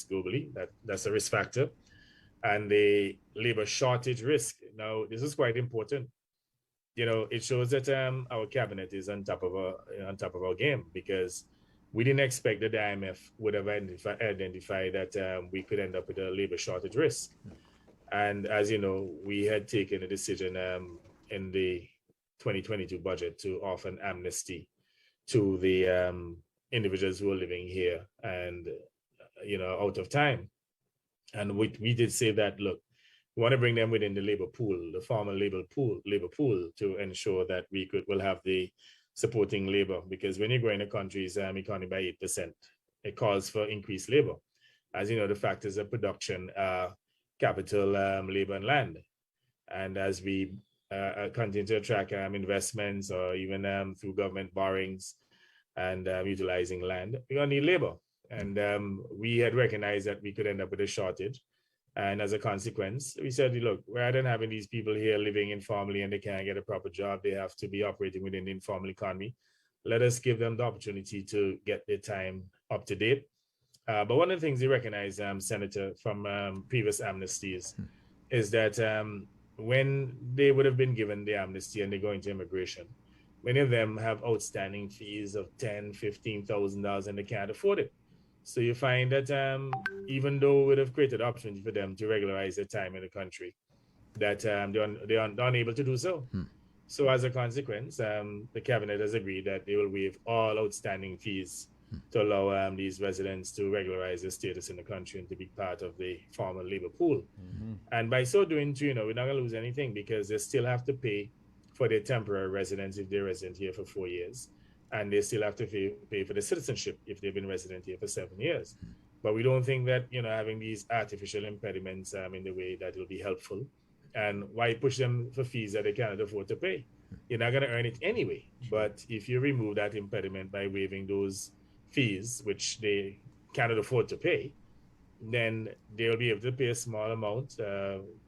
globally. That's a risk factor. And the labor shortage risk. Now, this is quite important. It shows that our cabinet is on top of our game, because we didn't expect that the IMF would have identified that we could end up with a labor shortage risk. And as you know, we had taken a decision in the 2022 budget to offer an amnesty to the individuals who are living here and out of time. And we did say that, look, we want to bring them within the labor pool, the formal labor pool, to ensure that will have the supporting labor, because when you grow in a country's economy by 8%, it calls for increased labor. As you know, the factors of production are capital, labor, and land. And as we continue to attract investments, or even through government borrowings and utilizing land, we're going to need labor. And we had recognized that we could end up with a shortage. And as a consequence, we said, look, rather than having these people here living informally and they can't get a proper job, they have to be operating within the informal economy. Let us give them the opportunity to get their time up to date. But one of the things we recognize, Senator, from previous amnesties is that when they would have been given the amnesty and they go into immigration, many of them have outstanding fees of $10,000, $15,000, and they can't afford it. So you find that even though it would have created opportunity for them to regularize their time in the country, that they are unable to do so. So as a consequence, the cabinet has agreed that they will waive all outstanding fees to allow these residents to regularize their status in the country and to be part of the formal labor pool. And by so doing, too, we're not going to lose anything, because they still have to pay for their temporary residence if they're resident here for 4 years. And they still have to pay for the citizenship if they've been resident here for 7 years. But we don't think that, having these artificial impediments in the way that will be helpful. And why push them for fees that they cannot afford to pay? You're not going to earn it anyway. But if you remove that impediment by waiving those fees, which they cannot afford to pay, then they'll be able to pay a small amount,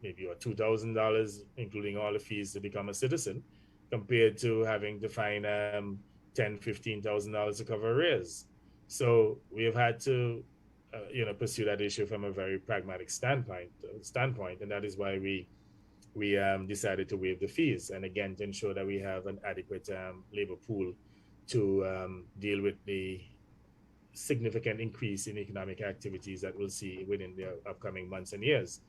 maybe $2,000, including all the fees to become a citizen, compared to having to find $10,000, $15,000 to cover arrears. So we have had to, pursue that issue from a very pragmatic standpoint, and that is why we decided to waive the fees, and again to ensure that we have an adequate labor pool to deal with the significant increase in economic activities that we'll see within the upcoming months and years.